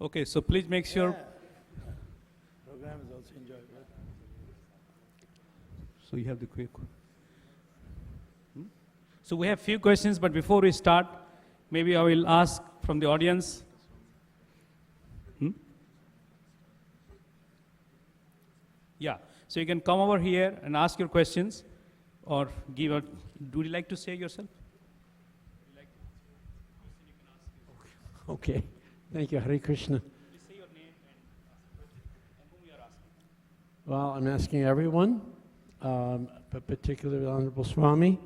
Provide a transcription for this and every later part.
Okay, so please make sure. Program is also enjoyable. So you have the quick. So we have few questions, but before we start, maybe I will ask from the audience. Yeah, so you can come over here and ask your questions, or give a. Would you like to say yourself? Okay, thank you, Hare Krishna. Please say your name and whom you are asking. Well, I'm asking everyone, but particularly Honorable Swamy.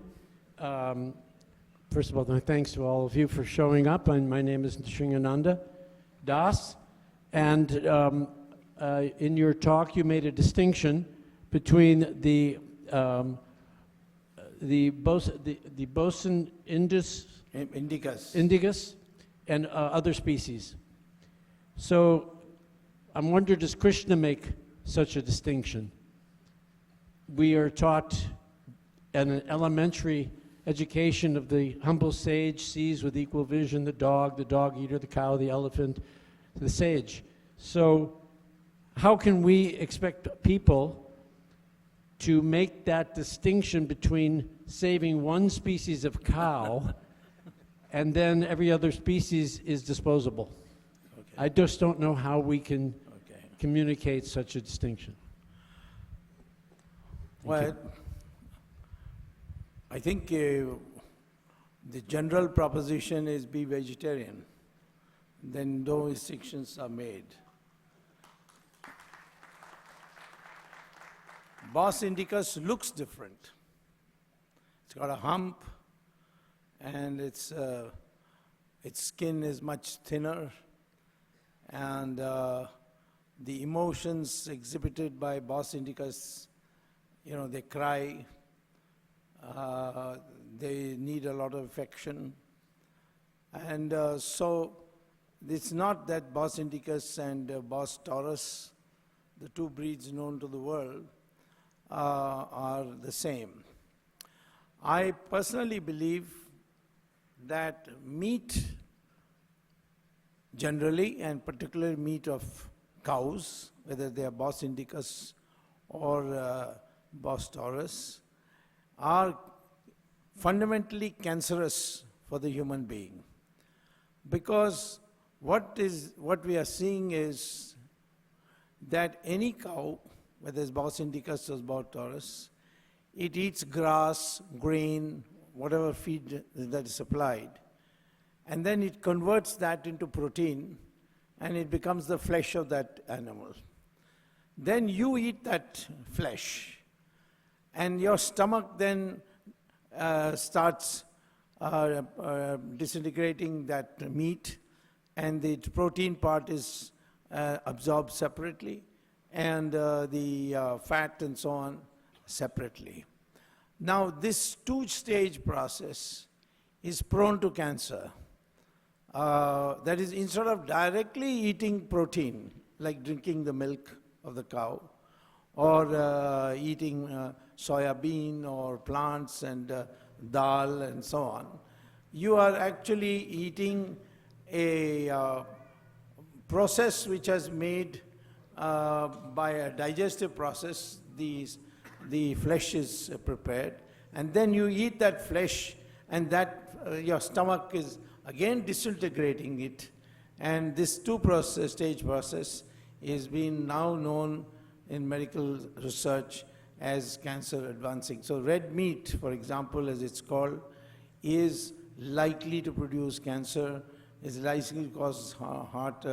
First of all, my thanks to all of you for showing up. And my name is Sringananda Das. And in your talk, you made a distinction between the boson indicus and other species. So I'm wondering, does Krishna make such a distinction? We are taught in an elementary education of the humble sage sees with equal vision the dog eater, the cow, the elephant, the sage. So how can we expect people to make that distinction between saving one species of cow and then every other species is disposable? Okay. I just don't know how we can communicate such a distinction. Well, I think the general proposition is be vegetarian. Then no restrictions are made. Bos indicus looks different. It's got a hump, and its skin is much thinner, and the emotions exhibited by Bos indicus, they cry, they need a lot of affection, and so it's not that Bos indicus and Bos taurus, the two breeds known to the world, are the same. I personally believe that meat generally, and particularly meat of cows, whether they are Bos indicus or Bos taurus, are fundamentally cancerous for the human being. Because what we are seeing is that any cow, whether it's Bos indicus or Bos taurus, it eats grass, grain, whatever feed that is supplied, and then it converts that into protein, and it becomes the flesh of that animal. Then you eat that flesh, and your stomach then starts disintegrating that meat, and the protein part is absorbed separately, and the fat and so on separately. Now, this two-stage process is prone to cancer. That is, instead of directly eating protein, like drinking the milk of the cow, or eating soya bean or plants and dal and so on, you are actually eating a process which has made by a digestive process, the flesh is prepared, and then you eat that flesh, and that your stomach is again disintegrating it, and this two-stage process is being now known in medical research as cancer advancing. So red meat, for example, as it's called, is likely to produce cancer, is likely to cause heart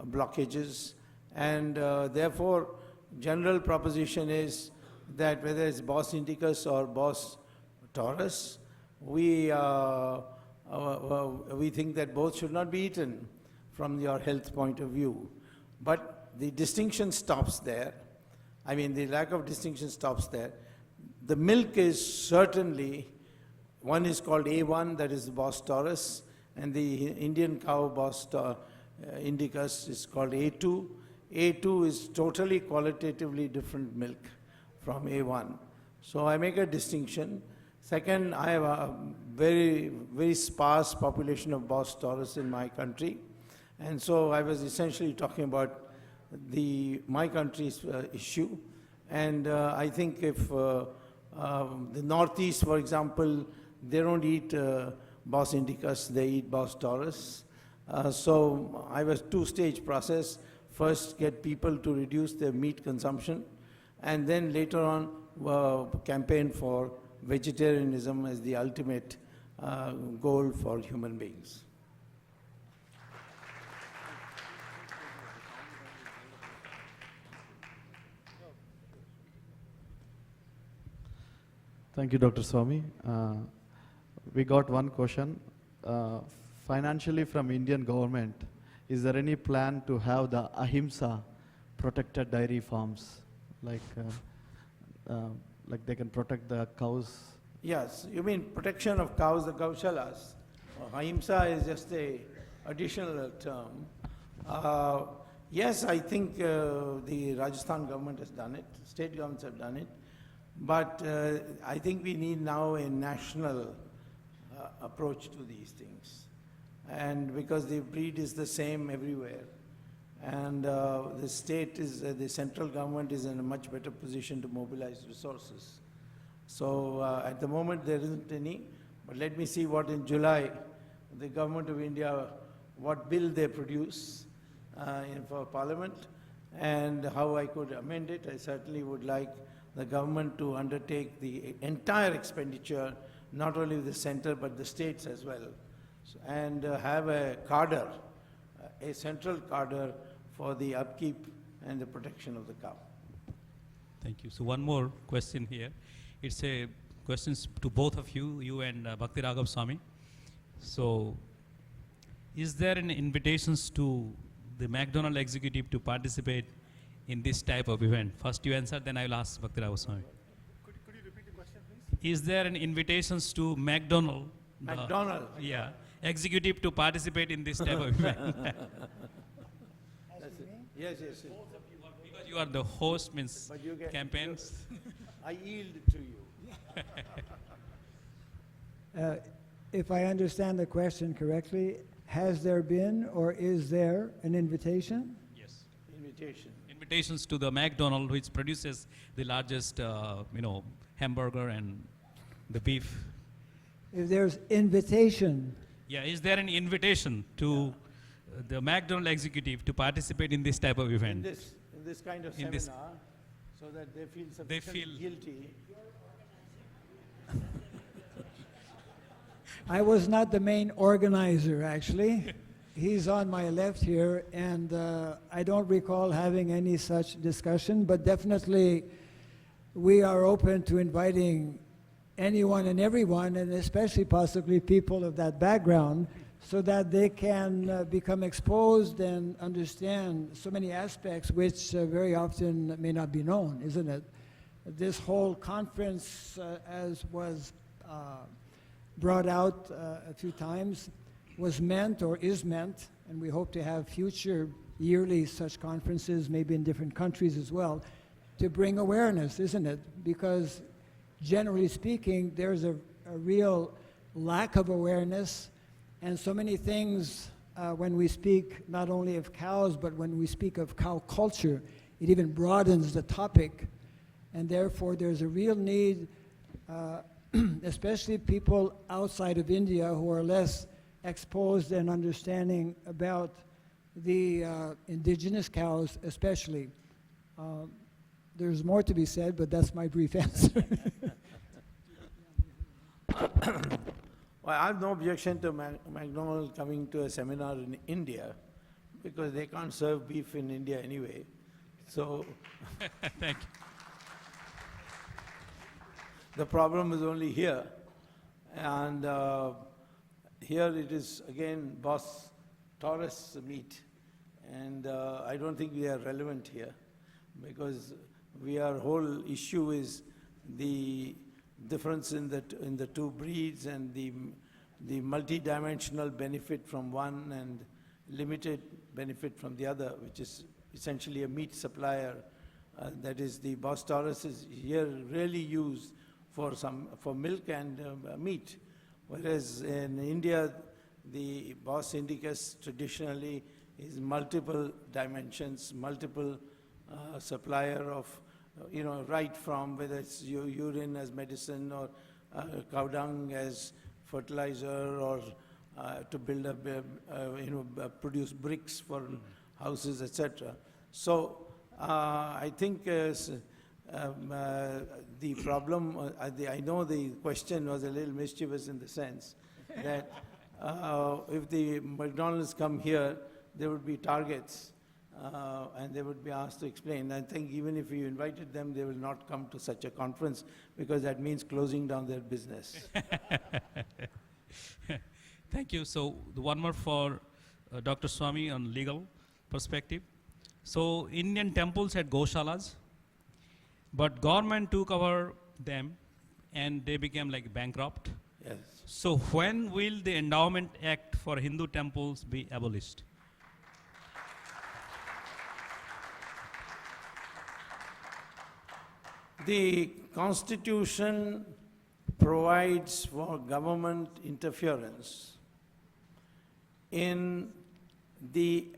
blockages, and therefore general proposition is that whether it's Bos indicus or Bos taurus, we think that both should not be eaten from your health point of view. But the distinction stops there. I mean, the lack of distinction stops there. The milk is certainly, one is called A1, that is Bos taurus, and the Indian cow Bos indicus is called A2. A2 is totally qualitatively different milk from A1. So I make a distinction. Second, I have a very, very sparse population of Bos taurus in my country, And so I was essentially talking about my country's issue. And I think if the Northeast, for example, they don't eat Bos indicus, they eat Bos taurus. So I was two-stage process. First, get people to reduce their meat consumption, and then later on campaign for vegetarianism as the ultimate goal for human beings. Thank you, Dr. Swamy. We got one question. Financially from Indian government, is there any plan to have the ahimsa protected dairy farms, like they can protect the cows? Yes, you mean protection of cows, the gaushalas. Ahimsa is just a additional term. Yes, I think the Rajasthan government has done it, state governments have done it, but I think we need now a national approach to these things. And because the breed is the same everywhere, and the state is, the central government is in a much better position to mobilize resources. So at the moment there isn't any, but let me see what in July the government of India, what bill they produce for Parliament, and how I could amend it. I certainly would like the government to undertake the entire expenditure, not only the center but the states as well, and have a cadre, a central cadre for the upkeep and the protection of the cow. Thank you. So one more question here. It's a question to both of you, you and Bhakti Raghav Swamy. So is there an invitations to the McDonald executive to participate in this type of event? First you answer, then I will ask Bhakti Raghav Swamy. Could you repeat the question, please? Is there an invitations to McDonald? McDonald? Yeah, executive to participate in this type of event? Yes, yes, yes. Because you are the host, means But you get- campaigns. I yield to you. If I understand the question correctly, has there been or is there an invitation? Yes. Invitation. Invitations to the McDonald, which produces the largest, hamburger and the beef. If there's invitation, Yeah, is there an invitation to the McDonald executive to participate in this type of In event? this kind of In this- seminar, so that they feel sufficiently feel- guilty. I was not the main organizer, actually. He's on my left here, and I don't recall having any such discussion, but definitely we are open to inviting anyone and everyone, and especially possibly people of that background, so that they can become exposed and understand so many aspects which very often may not be known, isn't it? This whole conference, as was brought out a few times, was meant or is meant, and we hope to have future yearly such conferences, maybe in different countries as well, to bring awareness, isn't it? Because generally speaking, there's a real lack of awareness, and so many things when we speak not only of cows, but when we speak of cow culture, it even broadens the topic, and therefore there's a real need, especially people outside of India who are less exposed and understanding about the indigenous cows especially. There's more to be said, but that's my brief answer. Well, I have no objection to McDonald's coming to a seminar in India, because they can't serve beef in India anyway. So Thank you. the problem is only here. And here it is, again, Bos taurus meat. And I don't think we are relevant here, because our whole issue is the difference in the two breeds and the multi-dimensional benefit from one and limited benefit from the other, which is essentially a meat supplier. That is, the Bos taurus is here really used for milk and meat, whereas in India the Bos indicus traditionally is multiple dimensions, multiple supplier of, right from whether it's urine as medicine or cow dung as fertilizer or to build up, produce bricks for houses, etc. So I think the problem, I know the question was a little mischievous in the sense that if the McDonald's come here, there would be targets and they would be asked to explain. I think even if you invited them, they will not come to such a conference because that means closing down their business. Thank you. So the one more for Dr. Swamy on legal perspective. So Indian temples had goshalas, but government took over them and they became like bankrupt. Yes. So when will the Endowment Act for Hindu temples be abolished? The Constitution provides for government interference in the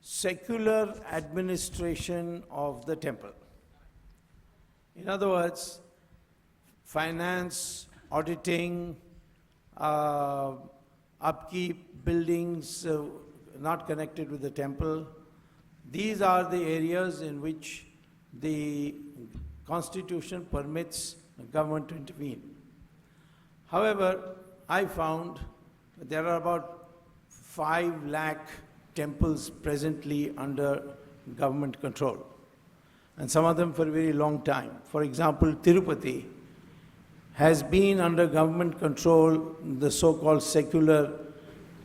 secular administration of the temple. In other words, finance, auditing, upkeep, buildings not connected with the temple, these are the areas in which the Constitution permits the government to intervene. However, I found there are about 5 lakh temples presently under government control, and some of them for a very long time. For example, Tirupati has been under government control, the so-called secular,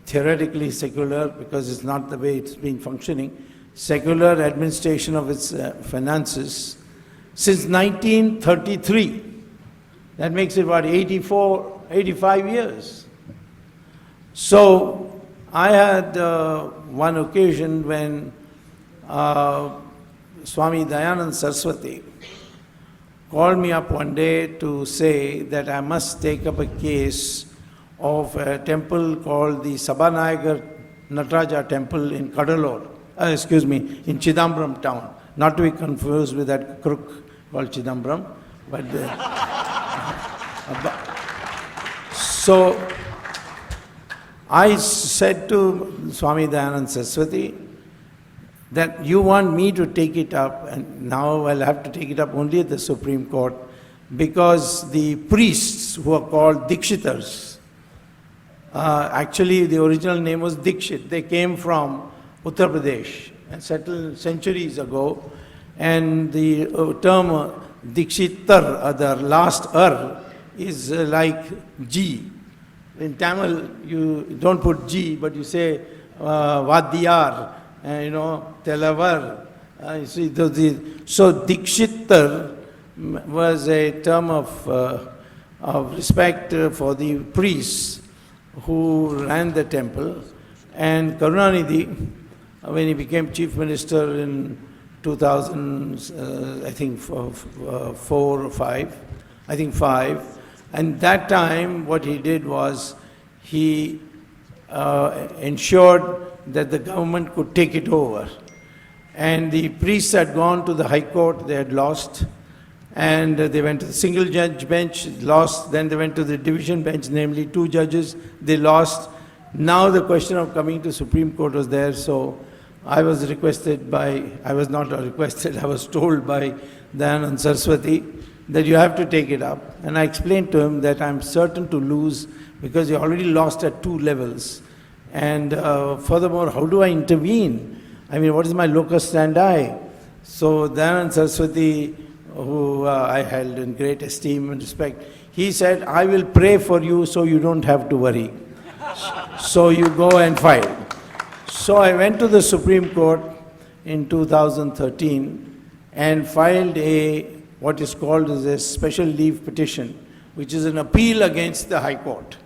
theoretically secular, because it's not the way it's been functioning, secular administration of its finances since 1933. That makes it about 85 years. So I had one occasion when Swami Dayanand Saraswati called me up one day to say that I must take up a case of a temple called the Sabanayagar Nataraja temple in Kadalur, in Chidambaram town, not to be confused with that crook called Chidambaram. But so I said to Swami Dayanand Saraswati that you want me to take it up, and now I'll have to take it up only at the Supreme Court, because the priests who are called Dikshitars, actually the original name was Dikshit. They came from Uttar Pradesh and settled centuries ago, and the term Dikshitar, the last is like G. In Tamil, you don't put G, but you say Vadiyar, Telavar. So Dikshitar was a term of respect for the priests who ran the temple. And Karunanidhi, when he became chief minister in 2000, I think 4 or 5, I think 5, and that time what he did was he ensured that the government could take it over. And the priests had gone to the High Court, they had lost, and they went to the single judge bench, lost, then they went to the division bench, namely 2 judges, they lost. Now the question of coming to Supreme Court was there, so I was not requested, I was told by Dayanand Saraswati that you have to take it up. And I explained to him that I'm certain to lose because you already lost at 2 levels. And furthermore, how do I intervene? I mean, what is my locus standi? So Dayanand Saraswati, who I held in great esteem and respect, he said, I will pray for you so you don't have to worry. So you go and file. So I went to the Supreme Court in 2013 and filed what is called as a special leave petition, which is an appeal against the High Court.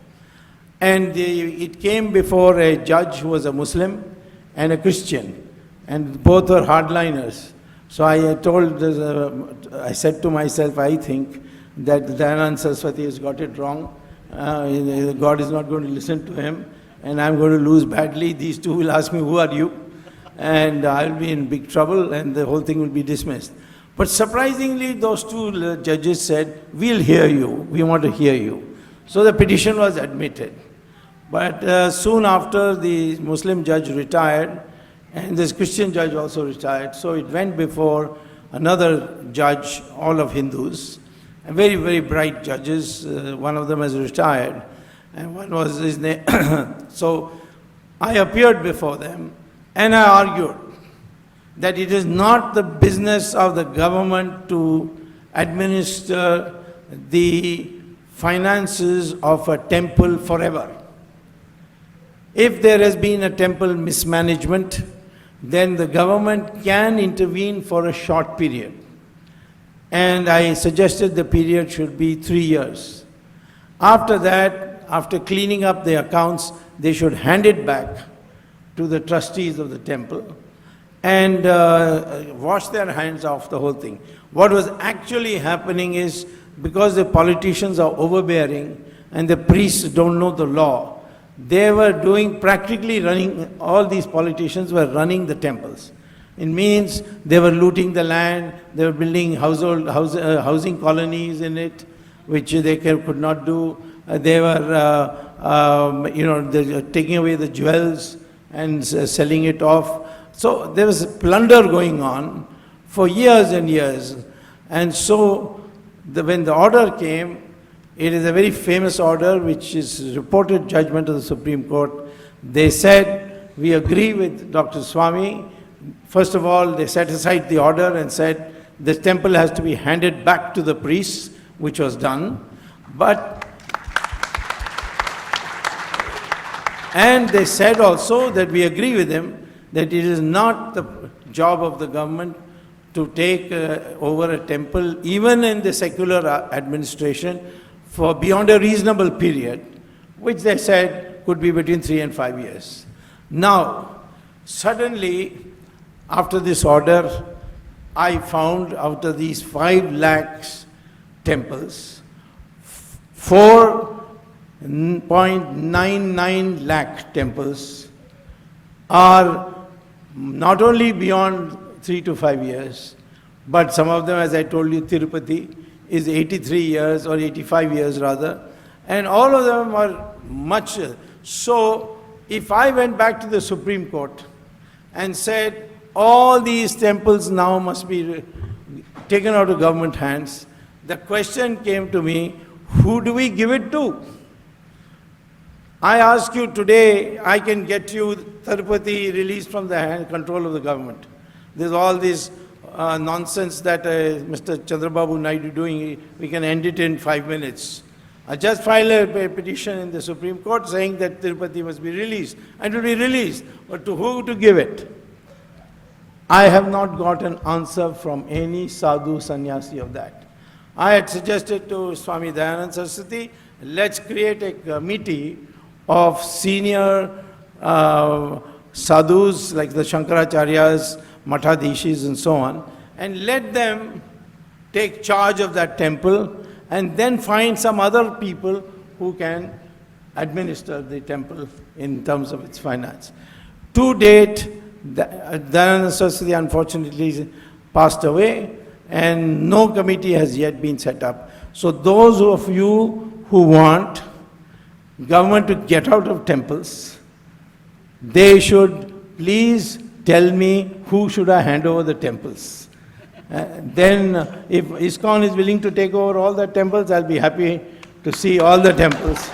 And it came before a judge who was a Muslim and a Christian, and both were hardliners. So I said to myself, I think that Dayanand Saraswati has got it wrong. God is not going to listen to him. and I'm going to lose badly. These two will ask me, who are you? And I'll be in big trouble, and the whole thing will be dismissed. But surprisingly, those two judges said, we'll hear you, we want to hear you. So the petition was admitted. But soon after, the Muslim judge retired, and this Christian judge also retired. So it went before another judge, all of Hindus, and very, very bright judges. One of them has retired, and one was his name. So I appeared before them, and I argued that it is not the business of the government to administer the finances of a temple forever. If there has been a temple mismanagement, then the government can intervene for a short period. And I suggested the period should be 3 years. After that, after cleaning up the accounts, they should hand it back to the trustees of the temple and wash their hands off the whole thing. What was actually happening is, because the politicians are overbearing and the priests don't know the law, they were practically running, all these politicians were running the temples. It means they were looting the land, they were building housing colonies in it, which they could not do. They were taking away the jewels and selling it off. So there was plunder going on for years and years. And so when the order came, it is a very famous order which is reported judgment of the Supreme Court. They said, we agree with Dr. Swamy. First of all, they set aside the order and said, the temple has to be handed back to the priests, which was done. And they said also that we agree with him that it is not the job of the government to take over a temple, even in the secular administration, for beyond a reasonable period, which they said could be between 3 and 5 years. Now, suddenly, after this order, I found out of these 5 lakhs temples, 4.99 lakh temples are not only beyond 3 to 5 years, but some of them, as I told you, Tirupati is 83 years or 85 years rather, and all of them are much. So if I went back to the Supreme Court and said all these temples now must be taken out of government hands, the question came to me, who do we give it to? I ask you today, I can get you Tirupati released from the control of the government. There's all this nonsense that Mr. Chandrababu Naidu doing, we can end it in 5 minutes. I just filed a petition in the Supreme Court saying that Tirupati must be released, and it will be released, but to who to give it? I have not got an answer from any sadhu sannyasi of that. I had suggested to Swami Dayananda Saraswati, let's create a committee of senior sadhus like the Shankaracharyas, Mathadishis and so on, and let them take charge of that temple and then find some other people who can administer the temple in terms of its finance. To date, Dayananda Saraswati unfortunately passed away and no committee has yet been set up. So those of you who want government to get out of temples, they should please tell me who should I hand over the temples. Then if ISKCON is willing to take over all the temples, I'll be happy to see all the temples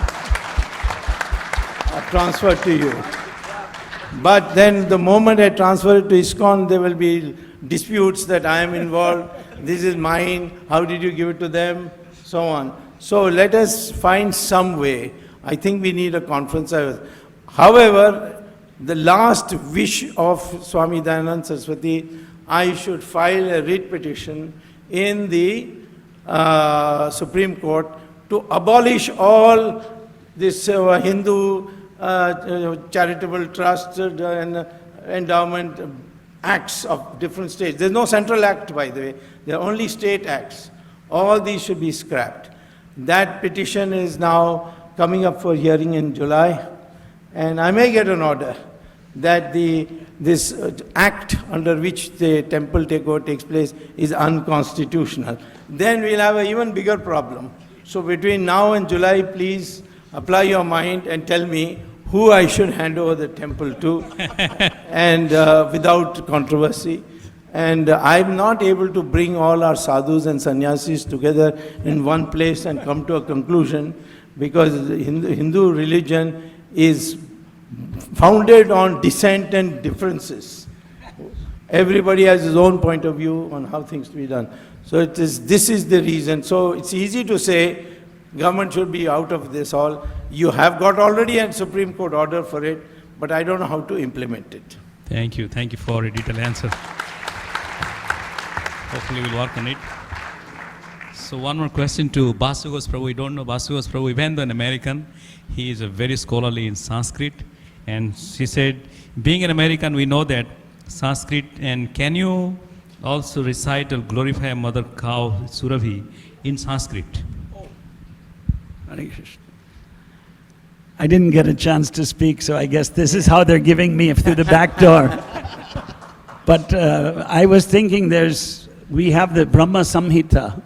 transferred to you. But then the moment I transfer it to ISKCON, there will be disputes that I am involved, this is mine, how did you give it to them, so on. So let us find some way. I think we need a conference. However, the last wish of Swami Dayananda Saraswati, I should file a writ petition in the Supreme Court to abolish all this Hindu charitable trust and endowment acts of different states. There's no central act, by the way. There are only state acts. All these should be scrapped. That petition is now coming up for hearing in July. And I may get an order that this act under which the temple takeover takes place is unconstitutional. Then we'll have an even bigger problem. So between now and July, please apply your mind and tell me who I should hand over the temple to, and without controversy. And I'm not able to bring all our sadhus and sannyasis together in one place and come to a conclusion, because the Hindu religion is founded on dissent and differences. Everybody has his own point of view on how things to be done. So this is the reason. So it's easy to say government should be out of this all. You have got already a Supreme Court order for it, but I don't know how to implement it. Thank you for a detailed answer. Hopefully we'll work on it. So one more question to Basugos Prabhu. We don't know Basugos Prabhu, even though an American, he is a very scholarly in Sanskrit. And she said, being an American, we know that Sanskrit, and can you also recite or glorify a mother cow, Surabhi, in Sanskrit? Hare Krishna. I didn't get a chance to speak, so I guess this is how they're giving me through the back door. But I was thinking we have the Brahma Samhita,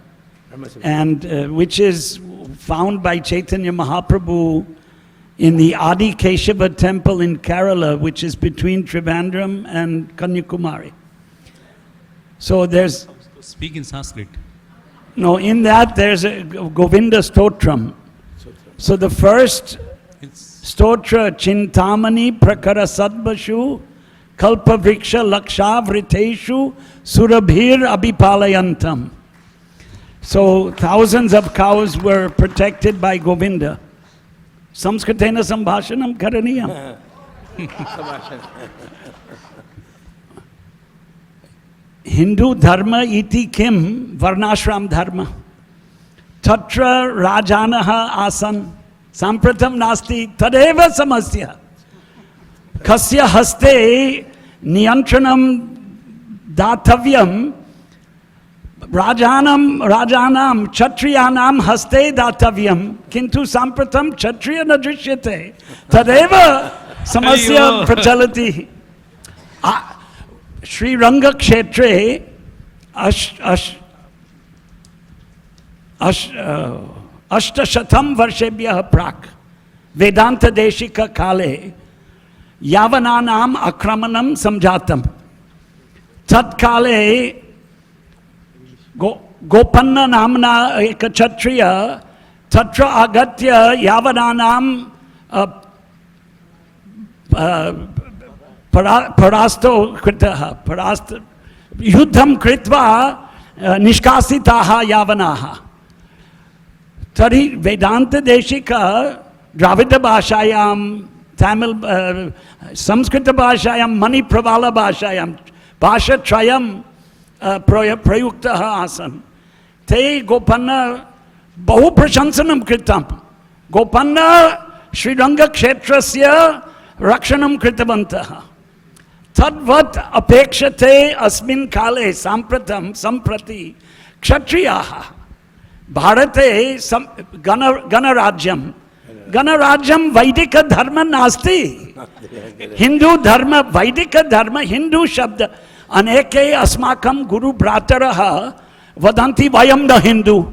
and which is found by Chaitanya Mahaprabhu in the Adi Keshava temple in Kerala, which is between Trivandrum and Kanyakumari. So there's... Speak in Sanskrit. No, in that there's a Govinda Stotram. So the first stotra, Chintamani Prakara Sadbashu Kalpa Vriksha Lakshavriteshu Surabhir Abhipalayantam. So thousands of cows were protected by Govinda. Samskritena Sambhashanam Karaniyam. Hindu dharma iti kim varnashram dharma. Tatra rajanaha asan sampratam nasti tadeva samasya. Kasya haste niyantranam datavyam rajanam kshatriyanam haste datavyam kintu sampratam kshatriya na drishyate tadeva samasya prachalati. Sri Ranga Kshetre Ashtashatam Varshebhyah Prak Vedanta Deshika Kale Yavananam Akramanam Samjatam Tat Kale Gopanna Namna Ekachatriya Tatra Agatya Yavananam Parasto kritaha, parasta yuddham kritva nishkasitaha yavanaha. Tari Vedanta Deshika Dravida Bhashayam, Tamil, Samskrita Bhashayam, Mani Pravala Bhashayam, Bhasha Trayam Prayuktaha Asan. Te Gopanna Bahu Prashansanam Kritam. Gopanna Sri Ranga Kshetrasya Rakshanam Kritavantaha. Tadvat apekshate asmin kale sampratam samprati kshatriyaha bharate ganarajyam vaidika dharma nasti. Hindu dharma, vaidika dharma, Hindu shabda aneke asmakam guru brataraha vadanti vayam da Hindu.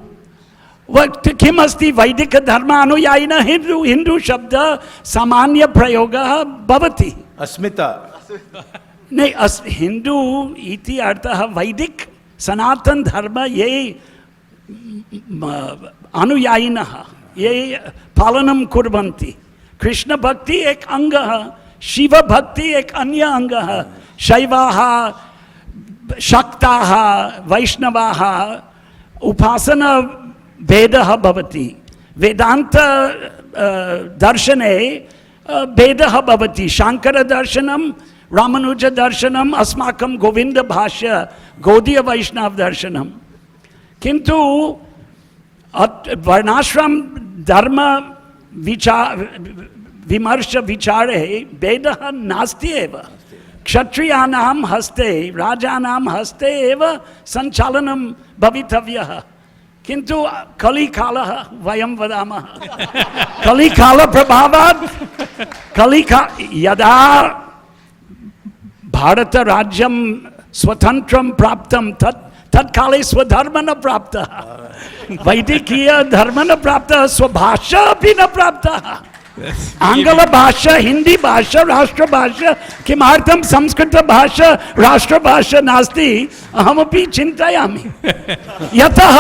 Kim asti vaidika dharma anuyayina Hindu shabda samanya prayoga bhavati. Asmita. नहीं हिंदू इति अर्थः वैदिक सनातन धर्म ये अनुयायिनः ये पालनम कुर्वन्ति. कृष्ण भक्ति एक अंग है, शिव भक्ति एक अन्य अंग है. शैवाः शक्ताः वैष्णवाः उपासना भेदः भवति. वेदांत दर्शने भेदः भवति. शांकर दर्शनम रामानुज दर्शनम अस्माकं गोविंद भाष्य गौड़ीय वैष्णव दर्शनम. किंतु वर्णाश्रम धर्म विमर्श विचारे भेदः नास्ति एव. क्षत्रियाणां हस्ते राजानां हस्ते एव संचालनं भवितव्यः. किंतु कलिकालः वयं वदामः कलिकाल प्रभावात् यदा भारत राज्यं स्वतंत्रं प्राप्तं तत्काले स्वधर्म न प्राप्तः वैदिकीय धर्म न प्राप्तः स्वभाषा अपि न प्राप्तः आंग्ल भाषा हिंदी भाषा राष्ट्रभाषा किमर्थं संस्कृत भाषा राष्ट्रभाषा नास्ति अहमपि चिन्तयामि यतः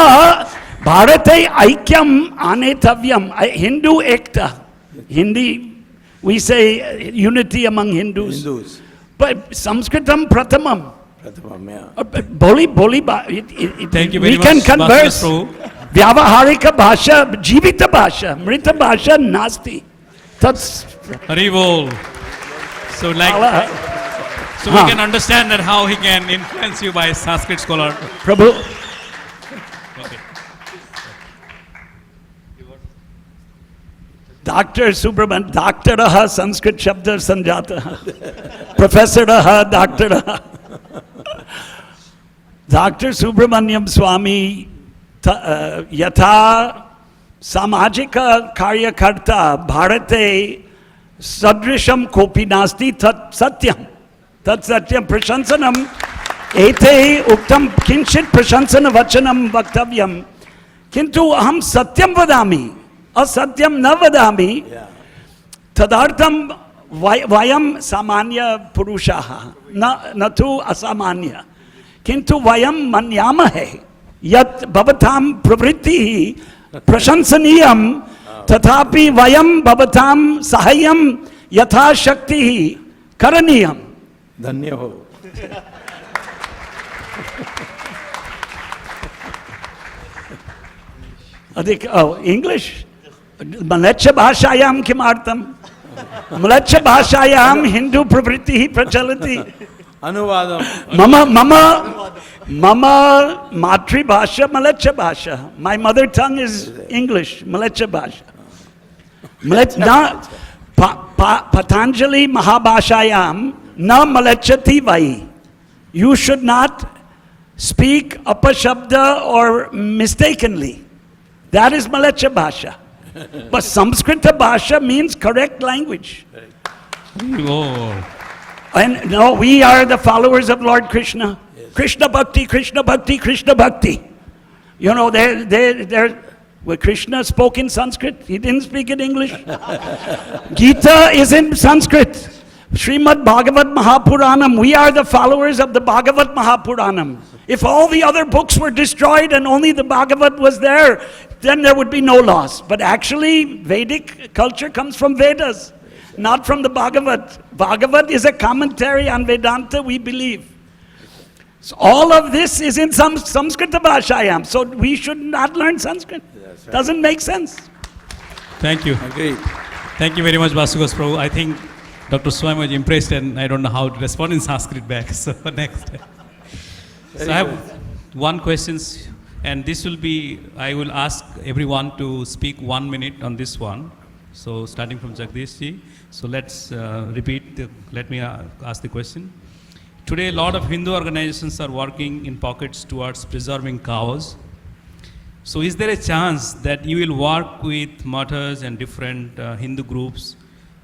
भारते ऐक्यम् आनेतव्यं हिंदू एकता Hindi we say unity among Hindus. But Sanskritam pratamam. Boli Thank you very we much, can converse. Vyavaharika bhasha, jivita bhasha, mrita bhasha nasti. That's Haribol. So we can understand that how he can influence you by Sanskrit scholar. Prabhu. Okay. Dr. Subramanian, Doctor Sanskrit Shabda Sanjata. Professor Doctor. Dr. Subramaniam Swamy Yatha Samajika Karyakarta Bharate Sadrisham Kopi Nasti Tat Satyam. Tat Satyam Prashansanam Ete Uktam Kinshit Prashansana Vachanam Vaktavyam. Kintu Aham Satyam Vadami. Asatyam na vadami tadartham vayam samanya purushaha na tu asamanya kintu vayam manyamahe yat bhavatam pravritti prashansaniyam tathapi vayam bhavatam sahayam yatha shakti karaniyam. Dhanyavad. English? Malacha bhashayam kimartam? Malacha bhashayam Hindu pravritti prachalati. Anuvadam. Mama matri bhasha Malacha bhasha. My mother tongue is English, Malacha bhasha. Patanjali Mahabhashayam na malachati vai. You should not speak apashabda or mistakenly. That is Malacha bhasha. But Samskrita bhasha means correct language. Oh. And no, we are the followers of Lord Krishna. Yes. Krishna Bhakti, Krishna Bhakti, Krishna Bhakti. You know, well, Krishna spoke in Sanskrit. He didn't speak in English. Gita is in Sanskrit. Srimad Bhagavat Mahapuranam. We are the followers of the Bhagavat Mahapuranam. If all the other books were destroyed and only the Bhagavat was there, then there would be no loss. But actually, Vedic culture comes from Vedas, not from the Bhagavat. Bhagavat is a commentary on Vedanta, we believe. So all of this is in Samskrita Bhashayam. So we should not learn Sanskrit. Right. Doesn't make sense. Thank you. Agreed. Thank you very much, Vasugos Prabhu. I think Dr. Swamy was impressed and I don't know how to respond in Sanskrit back. So next. So I have one question, and this will be, I will ask everyone to speak 1 minute on this one. So starting from Jagdish ji. So let's let me ask the question. Today, a lot of Hindu organizations are working in pockets towards preserving cows. So is there a chance that you will work with mathas and different Hindu groups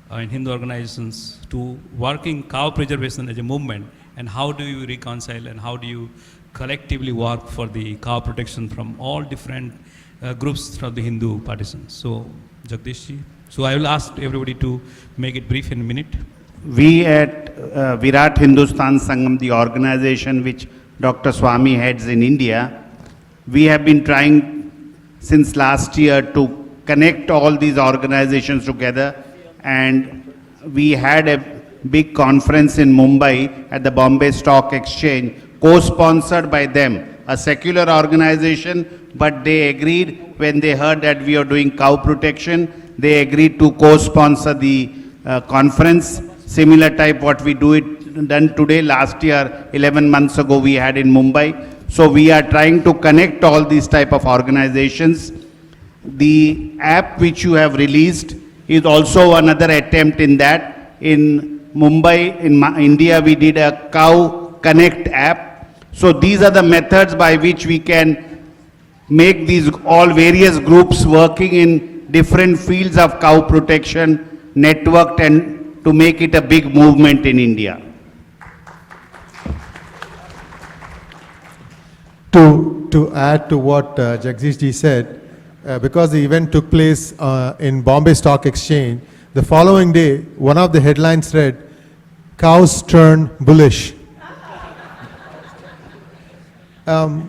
and Hindu organizations to working cow preservation as a movement? And how do you reconcile and how do you collectively work for the cow protection from all different groups from the Hindu partisans? So, Jagdish ji. So I will ask everybody to make it brief in a minute. We at Virat Hindustan Sangam, the organization which Dr. Swamy heads in India, we have been trying since last year to connect all these organizations together, and we had a big conference in Mumbai at the Bombay Stock Exchange, co-sponsored by them, a secular organization, but they agreed when they heard that we are doing cow protection, they agreed to co-sponsor the conference, similar type what we done today. Last year, 11 months ago, we had in Mumbai. So we are trying to connect all these type of organizations. The app which you have released is also another attempt in that. In Mumbai, in India, we did a Cow Connect app. So these are the methods by which we can make these all various groups working in different fields of cow protection networked and to make it a big movement in India. To add to what Jagdish ji said, because the event took place in Bombay Stock Exchange, the following day, one of the headlines read, "Cows turn bullish." I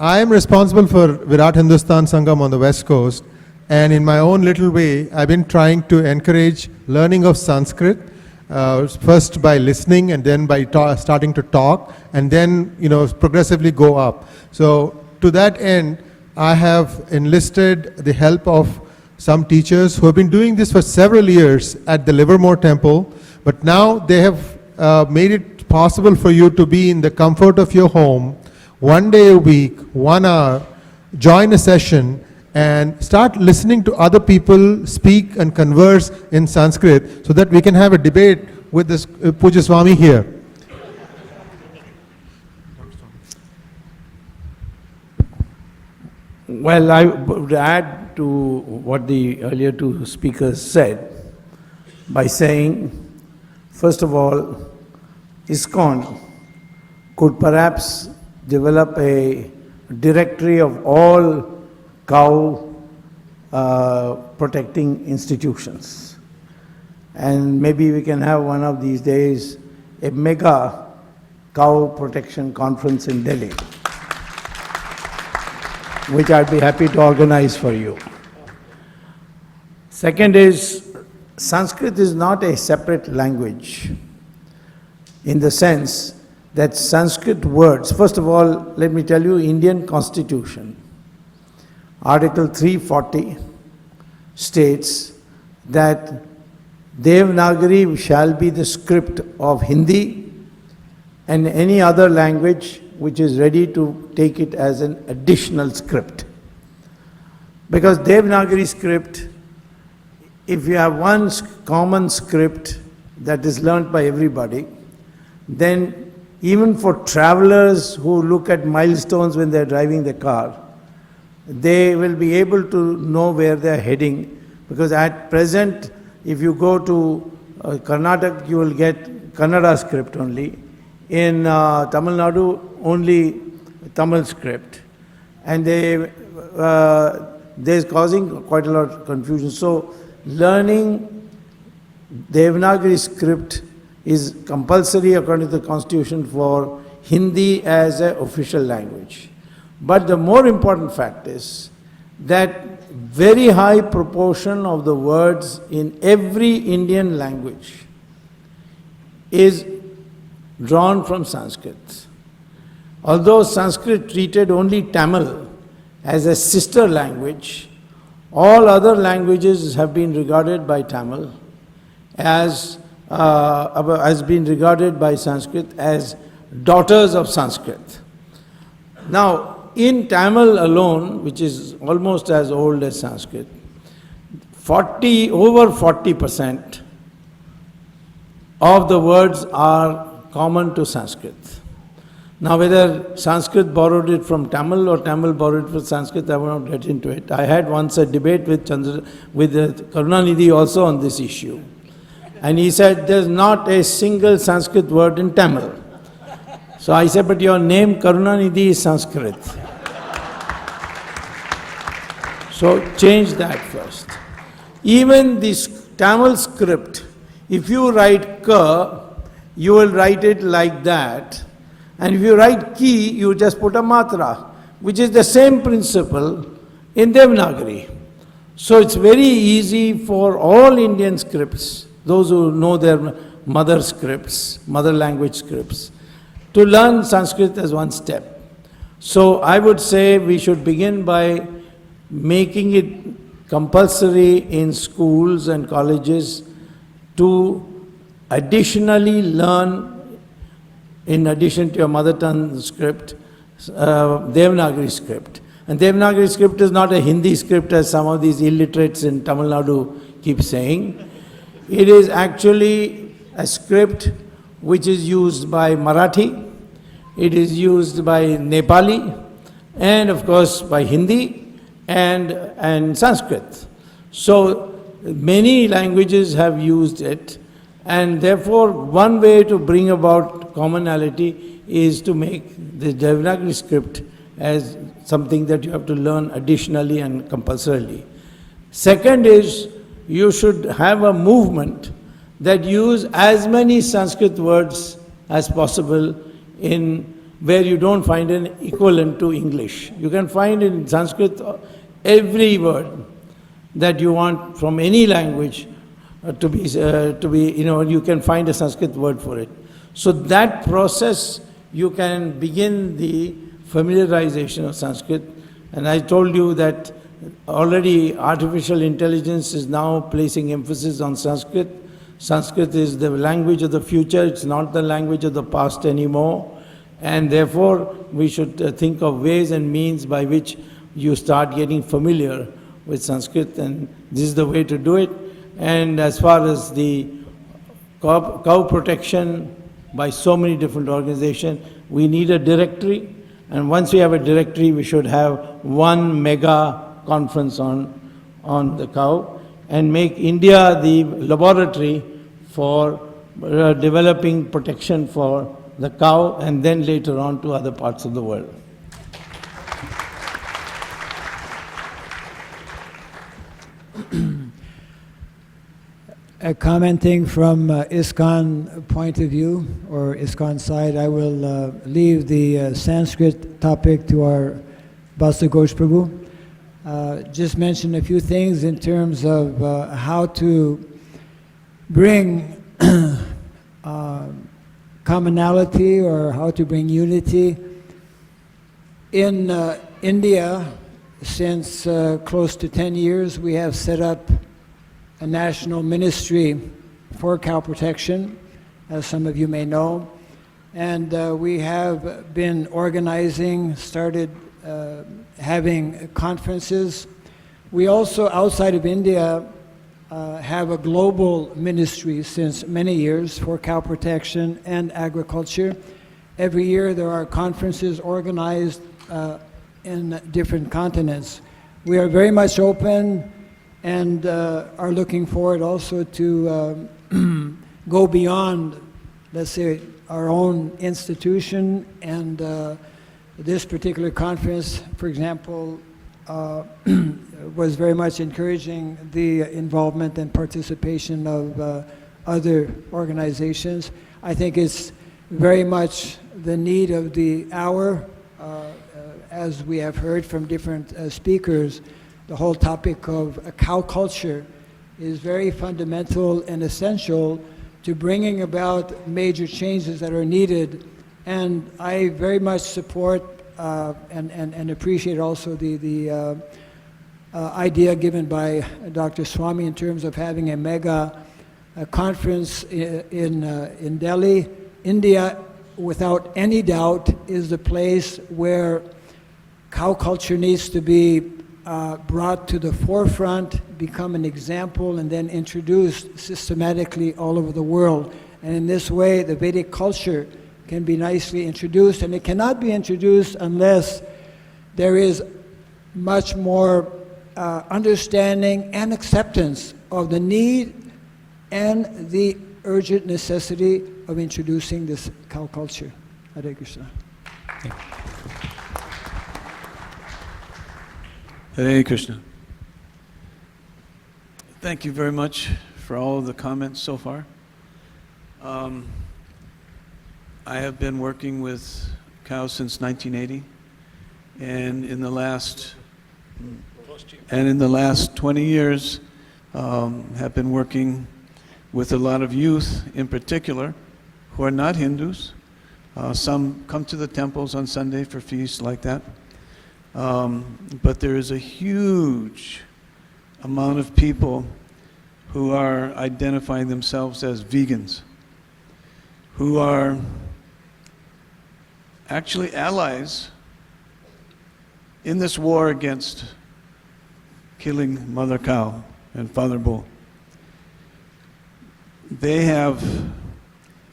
am responsible for Virat Hindustan Sangam on the West Coast, and in my own little way, I've been trying to encourage learning of Sanskrit, first by listening and then by starting to talk, and then, progressively go up. So to that end, I have enlisted the help of some teachers who have been doing this for several years at the Livermore Temple, but now they have made it possible for you to be in the comfort of your home, 1 day a week, 1 hour, join a session, and start listening to other people speak and converse in Sanskrit so that we can have a debate with this Puja Swamy here. Well, I would add to what the earlier two speakers said by saying, first of all, ISKCON could perhaps develop a directory of all cow protecting institutions. And maybe we can have one of these days a mega cow protection conference in Delhi, which I'd be happy to organize for you. Second is, Sanskrit is not a separate language in the sense that Sanskrit words, first of all, let me tell you, Indian Constitution, Article 340 states that Devanagari shall be the script of Hindi and any other language which is ready to take it as an additional script. Because Devanagari script, if you have one common script that is learnt by everybody, then even for travelers who look at milestones when they're driving the car, they will be able to know where they're heading, because at present, if you go to Karnataka, you will get Kannada script only. In Tamil Nadu, only Tamil script. And there's causing quite a lot of confusion. So learning Devanagari script is compulsory according to the Constitution for Hindi as an official language. But the more important fact is that very high proportion of the words in every Indian language is drawn from Sanskrit. Although Sanskrit treated only Tamil as a sister language, all other languages have been regarded by Tamil as been regarded by Sanskrit as daughters of Sanskrit. Now, in Tamil alone, which is almost as old as Sanskrit, over 40% of the words are common to Sanskrit. Now, whether Sanskrit borrowed it from Tamil or Tamil borrowed it from Sanskrit, I will not get into it. I had once a debate with Karunanidhi also on this issue. And he said, there's not a single Sanskrit word in Tamil. So I said, but your name Karunanidhi is Sanskrit. So change that first. Even this Tamil script, if you write Ka, you will write it like that. And if you write Ki, you just put a matra, which is the same principle in Devanagari. So it's very easy for all Indian scripts, those who know their mother scripts, mother language scripts, to learn Sanskrit as one step. So I would say we should begin by making it compulsory in schools and colleges to additionally learn, in addition to your mother tongue script, Devanagari script. And Devanagari script is not a Hindi script as some of these illiterates in Tamil Nadu keep saying. It is actually a script which is used by Marathi, it is used by Nepali, and of course by Hindi and Sanskrit. So many languages have used it, and therefore one way to bring about commonality is to make the Devanagari script as something that you have to learn additionally and compulsorily. Second is, you should have a movement that use as many Sanskrit words as possible in where you don't find an equivalent to English. You can find in Sanskrit every word that you want from any language to be, you can find a Sanskrit word for it. So that process, you can begin the familiarization of Sanskrit. And I told you that already artificial intelligence is now placing emphasis on Sanskrit. Sanskrit is the language of the future, it's not the language of the past anymore. And therefore, we should think of ways and means by which you start getting familiar with Sanskrit, and this is the way to do it. And as far as the cow protection by so many different organizations, we need a directory. And once we have a directory, we should have one mega conference on the cow and make India the laboratory for developing protection for the cow, and then later on to other parts of the world. Commenting from ISKCON point of view, or ISKCON side, I will leave the Sanskrit topic to our Basa Ghosh Prabhu. Just mention a few things in terms of how to bring commonality, or how to bring unity. In India, since close to 10 years, we have set up a national ministry for cow protection, as some of you may know. And we have been organizing, started having conferences. We also, outside of India, have a global ministry since many years for cow protection and agriculture. Every year there are conferences organized in different continents. We are very much open and are looking forward also to go beyond, let's say, our own institution. And this particular conference, for example, was very much encouraging the involvement and participation of other organizations. I think it's very much the need of the hour, as we have heard from different speakers. The whole topic of cow culture is very fundamental and essential to bringing about major changes that are needed. And I very much support and appreciate also the idea given by Dr. Swamy in terms of having a mega conference in Delhi. India, without any doubt, is the place where cow culture needs to be brought to the forefront, become an example, and then introduced systematically all over the world. And in this way, the Vedic culture can be nicely introduced, and it cannot be introduced unless there is much more understanding and acceptance of the need and the urgent necessity of introducing this cow culture. Hare Krishna. Hare Krishna. Thank you very much for all of the comments so far. I have been working with cows since 1980, and in the last 20 years have been working with a lot of youth in particular who are not Hindus. Some come to the temples on Sunday for feasts like that. But there is a huge amount of people who are identifying themselves as vegans, who are actually allies in this war against killing mother cow and father bull. They have,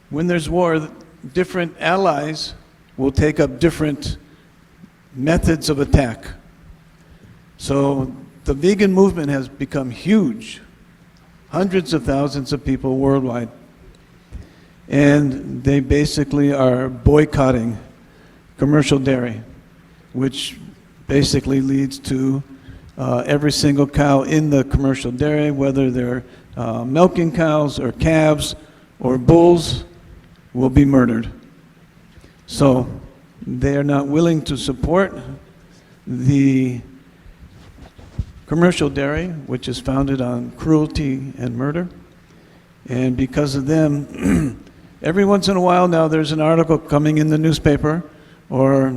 when there's war, different allies will take up different methods of attack. So the vegan movement has become huge. Hundreds of thousands of people worldwide. And they basically are boycotting commercial dairy, which basically leads to every single cow in the commercial dairy, whether they're milking cows or calves or bulls, will be murdered. So they are not willing to support the commercial dairy, which is founded on cruelty and murder. And because of them, every once in a while now there's an article coming in the newspaper or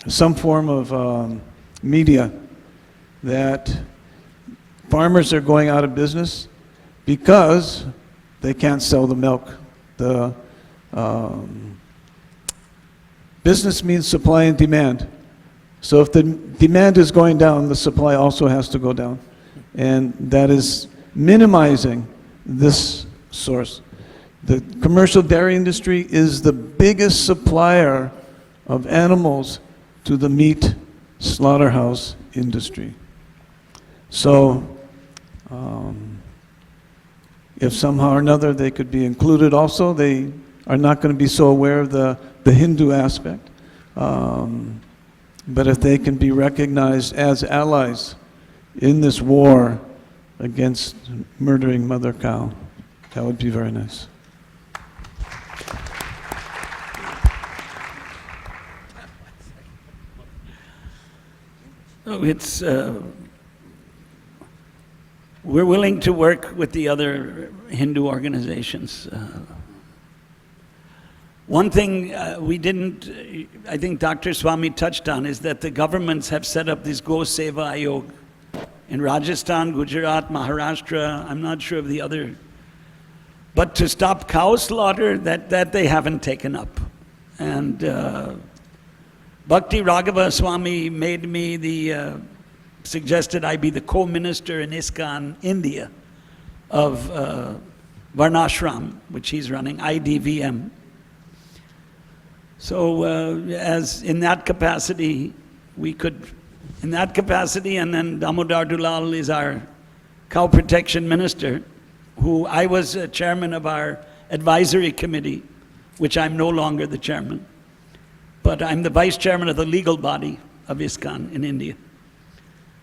some form of media that farmers are going out of business because they can't sell the milk. The business means supply and demand. So if the demand is going down, the supply also has to go down. And that is minimizing this source. The commercial dairy industry is the biggest supplier of animals to the meat slaughterhouse industry. So if somehow or another they could be included also, they are not going to be so aware of the Hindu aspect. But if they can be recognized as allies in this war against murdering mother cow, that would be very nice. So it's, we're willing to work with the other Hindu organizations. One thing we didn't, I think Dr. Swamy touched on, is that the governments have set up this Go Seva Ayog in Rajasthan, Gujarat, Maharashtra, I'm not sure of the other. But to stop cow slaughter, that they haven't taken up. And Bhakti Raghava Swamy made me suggested I be the co-minister in ISKCON, India, of Varnashram, which he's running, IDVM. So as in that capacity, we could, in that capacity, and then Damodar Dulal is our cow protection minister, who I was chairman of our advisory committee, which I'm no longer the chairman. But I'm the vice chairman of the legal body of ISKCON in India.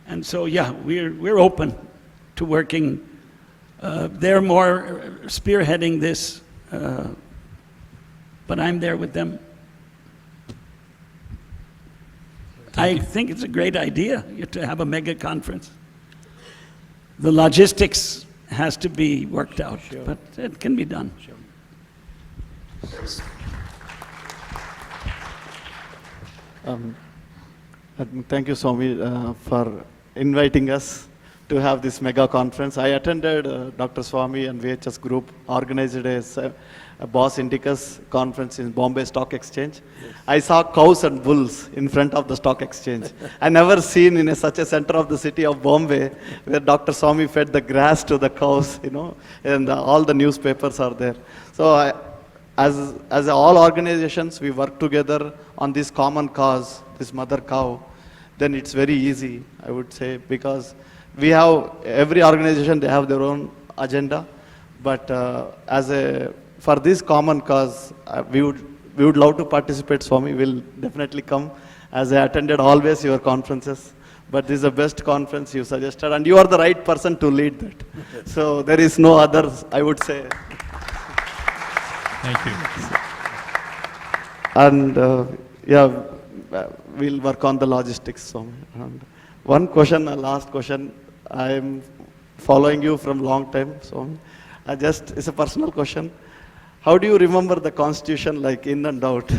And so, yeah, we're open to working. They're more spearheading this, but I'm there with them. I think it's a great idea to have a mega conference. The logistics has to be worked out, but it can be done. Thank you, Swamy, for inviting us to have this mega conference. I attended Dr. Swamy and VHS Group organized a Boss Indicus conference in Bombay Stock Exchange. Yes. I saw cows and bulls in front of the stock exchange. I never seen in such a center of the city of Bombay where Dr. Swamy fed the grass to the cows, you know, and all the newspapers are there. So as all organizations, we work together on this common cause, this mother cow, then it's very easy, I would say, because we have, every organization, they have their own agenda, but for this common cause, we would love to participate. Swamy will definitely come, as I attended always your conferences, but this is the best conference you suggested, and you are the right person to lead that. So there is no others, I would say. Thank you. And yeah, we'll work on the logistics. Swamy. And one question, last question. I'm following you from long time, Swamy. It's a personal question. How do you remember the Constitution like in and out?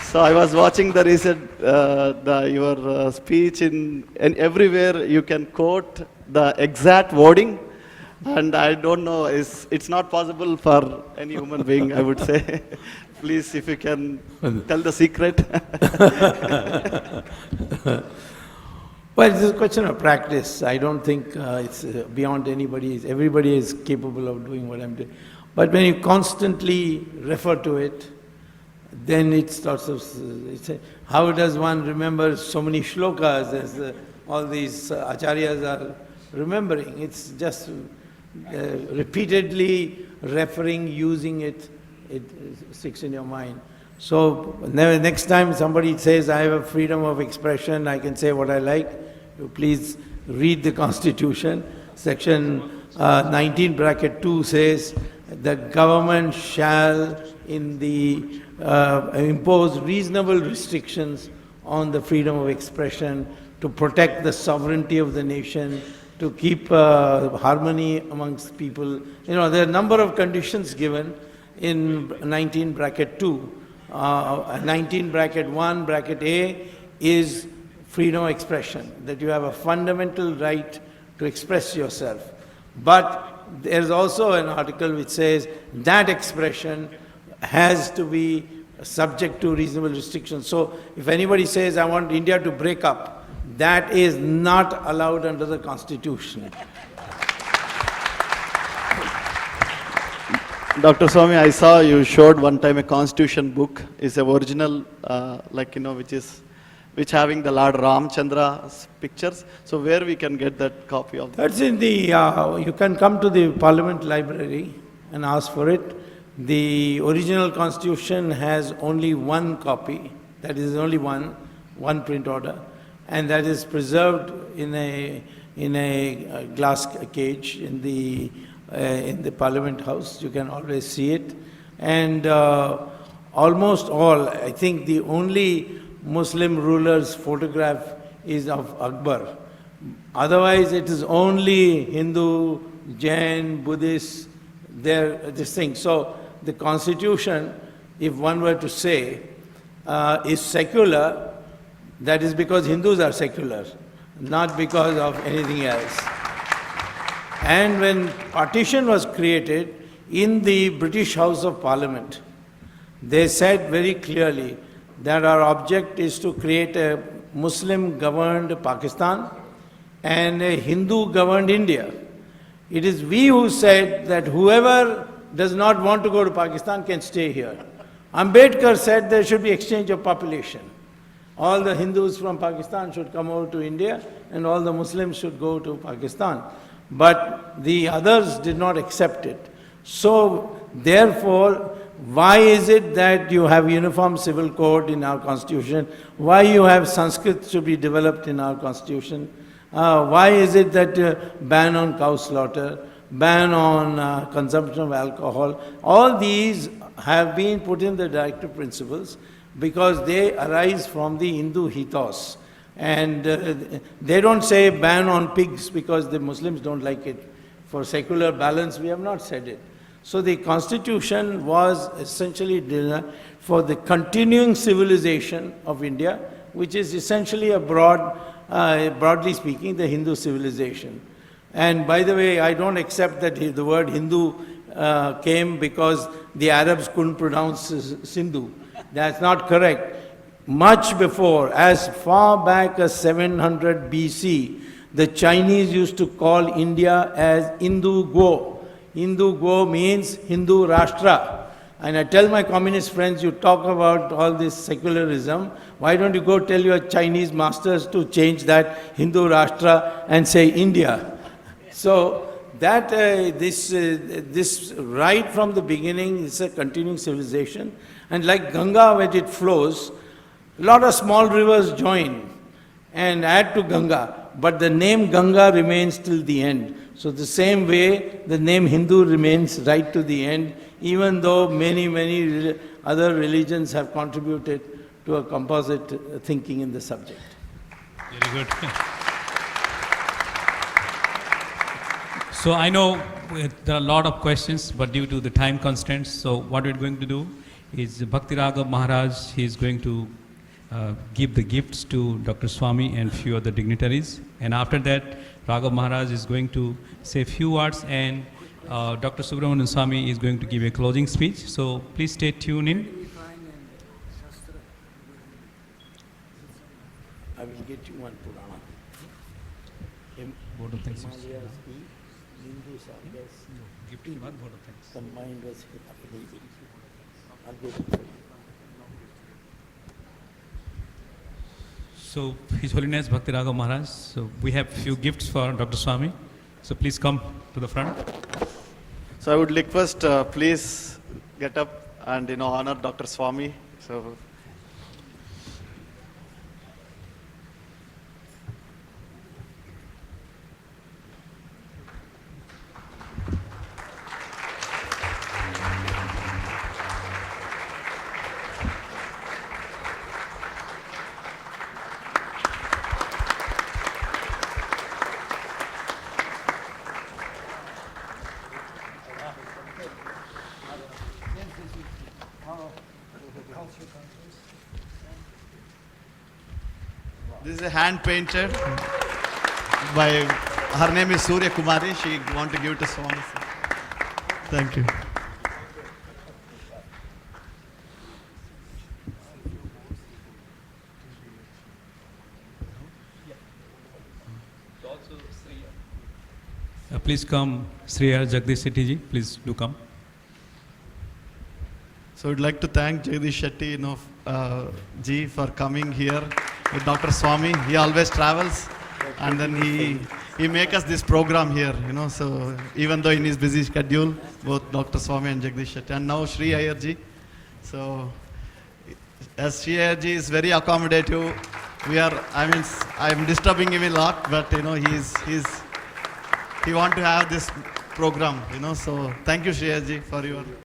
So I was watching the recent, your speech and everywhere you can quote the exact wording. And I don't know, it's not possible for any human being, I would say. Please, if you can tell the secret. Well, it's a question of practice. I don't think it's beyond anybody. Everybody is capable of doing what I'm doing. But when you constantly refer to it, then it starts to, how does one remember so many shlokas as all these acharyas are remembering? It's just repeatedly referring, using it, it sticks in your mind. So next time somebody says, I have a freedom of expression, I can say what I like, you please read the Constitution. Section 19 bracket 2 says, the government shall impose reasonable restrictions on the freedom of expression to protect the sovereignty of the nation, to keep harmony amongst people. You know, there are a number of conditions given in 19 bracket 2. 19 bracket 1 bracket A is freedom of expression, that you have a fundamental right to express yourself. But there's also an article which says that expression has to be subject to reasonable restrictions. So if anybody says, I want India to break up, that is not allowed under the Constitution. Dr. Swamy, I saw you showed one time a constitution book. It's a original, which having the Lord Ramchandra's pictures. So where we can get that copy of that? That's in the, you can come to the Parliament Library and ask for it. The original Constitution has only one copy, that is only one print order, and that is preserved in a glass cage in the Parliament House. You can always see it. And almost all, I think the only Muslim ruler's photograph is of Akbar. Otherwise, it is only Hindu, Jain, Buddhist, this thing. So the Constitution, if one were to say, is secular, that is because Hindus are secular, not because of anything else. And when partition was created in the British House of Parliament, they said very clearly that our object is to create a Muslim-governed Pakistan and a Hindu-governed India. It is we who said that whoever does not want to go to Pakistan can stay here. Ambedkar said there should be exchange of population. All the Hindus from Pakistan should come over to India and all the Muslims should go to Pakistan. But the others did not accept it. So, therefore, why is it that you have uniform civil code in our constitution? Why you have Sanskrit should be developed in our constitution? Why is it that ban on cow slaughter, ban on consumption of alcohol? All these have been put in the directive principles because they arise from the Hindu ethos. And they don't say ban on pigs because the Muslims don't like it. For secular balance, we have not said it. So the Constitution was essentially for the continuing civilization of India, which is essentially a broadly speaking, the Hindu civilization. And by the way, I don't accept that the word Hindu came because the Arabs couldn't pronounce Sindhu. That's not correct. Much before, as far back as 700 BC, the Chinese used to call India as Hindu Go. Hindu Go means Hindu Rashtra. And I tell my communist friends, you talk about all this secularism, why don't you go tell your Chinese masters to change that Hindu Rashtra and say India? So that this right from the beginning is a continuing civilization. And like Ganga, when it flows, a lot of small rivers join and add to Ganga, but the name Ganga remains till the end. So the same way, the name Hindu remains right to the end, even though many other religions have contributed to a composite thinking in the subject. Very good. So I know there are a lot of questions, but due to the time constraints, so what we're going to do is Bhakti Raghav Maharaj, he is going to give the gifts to Dr. Swamy and few other dignitaries. And after that, Raghav Maharaj is going to say a few words and Dr. Subramanian Swamy is going to give a closing speech. So please stay tuned in. I will get you one Purana. Vote of thanks. The mind was I'll get it. So, His Holiness Bhakti Raghav Maharaj, so we have few gifts for Dr. Swamy. So please come to the front. So I would request, please get up and honor Dr. Swamy. So. This is a hand painted by, her name is Surya Kumari. She want to give it to Swami. Thank you. Please come, Sree Iyer, Jagdish Shetty ji. Please do come. So I'd like to thank Jagdish Shetty, Ji, for coming here with Dr. Swamy. He always travels, and then he make us this program here, So even though in his busy schedule, both Dr. Swamy and Jagdish Shetty, and now Sree Iyer Ji. So as Sree Iyer Ji is very accommodative, I'm disturbing him a lot, but he want to have this program, So thank you, Sree Iyer Ji, for your